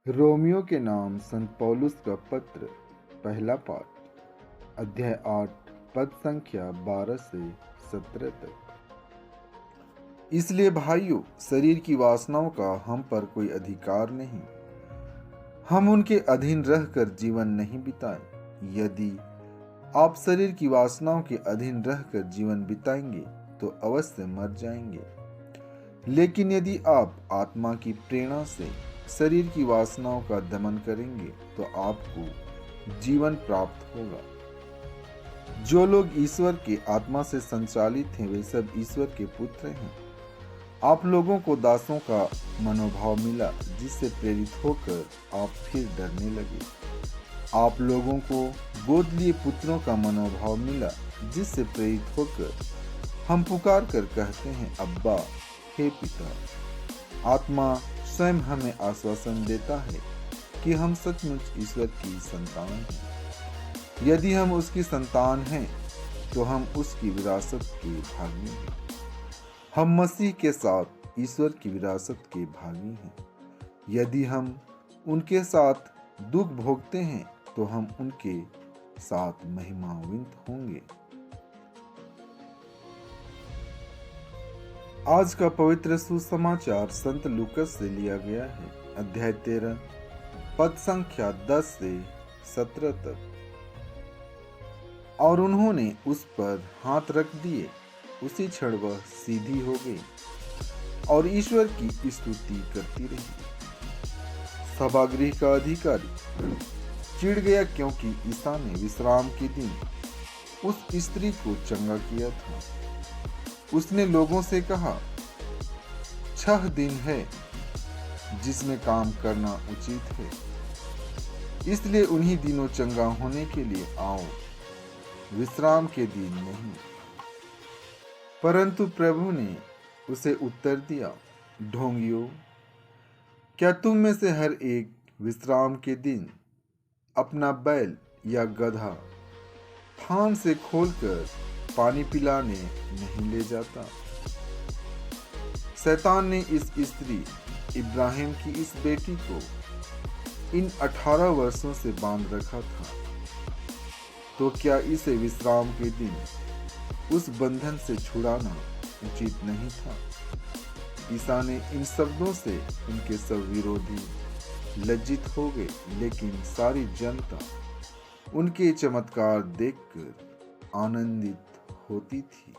Romeo के नाम संत पौलुस का पत्र, पहला पाठ, अध्याय 8, पद संख्या 12 से 17 तक। इसलिए भाइयों, शरीर की वासनाओं का हम पर कोई अधिकार नहीं। हम उनके अधीन रहकर जीवन नहीं बिताएं। यदि आप शरीर की वासनाओं के अधीन रहकर जीवन बिताएंगे तो अवश्य मर जाएंगे। लेकिन यदि आप आत्मा की प्रेरणा से शरीर की वासनाओं का दमन करेंगे तो आपको जीवन प्राप्त होगा। जो लोग ईश्वर के आत्मा से संचालित हैं वे सब ईश्वर के पुत्र हैं। आप लोगों को दासों का मनोभाव मिला, जिससे प्रेरित होकर आप फिर डरने लगे। आप लोगों को गोद लिए पुत्रों का मनोभाव मिला, जिससे प्रेरित होकर हम पुकार कर कहते हैं, अब्बा, हे पिता। आत्मा स्वयं हमें आश्वासन देता है कि हम सचमुच ईश्वर की संतान हैं। यदि हम उसकी संतान हैं तो हम उसकी विरासत के भागी हैं। हम मसीह के साथ ईश्वर की विरासत के भागी हैं। यदि हम उनके साथ दुख भोगते हैं तो हम उनके साथ महिमान्वित होंगे। आज का पवित्र सुसमाचार संत लूकस से लिया गया है, अध्याय 13, पद संख्या 10 से 17 तक। और उन्होंने उस पर हाथ रख दिए। उसी क्षण वह सीधी हो गई और ईश्वर की स्तुति करती रही। सभागृह का अधिकारी चिढ़ गया, क्योंकि ईसा ने विश्राम के दिन उस स्त्री को चंगा किया था। उसने लोगों से कहा, 6 दिन है जिसमें काम करना उचित है, इसलिए उन्हीं दिनों चंगा होने के लिए आओ, विश्राम के दिन नहीं। परंतु प्रभु ने उसे उत्तर दिया, ढोंगियों, क्या तुम में से हर एक विश्राम के दिन अपना बैल या गधा थान से खोलकर पानी पिलाने नहीं ले जाता? शैतान ने इस स्त्री इब्राहिम की इस बेटी को इन 18 वर्षों से बांध रखा था, तो क्या इसे विश्राम के दिन उस बंधन से छुड़ाना उचित नहीं था? ईसा ने इन शब्दों से उनके सब विरोधी लज्जित हो गए, लेकिन सारी जनता उनके चमत्कार देखकर आनंदित होती थी।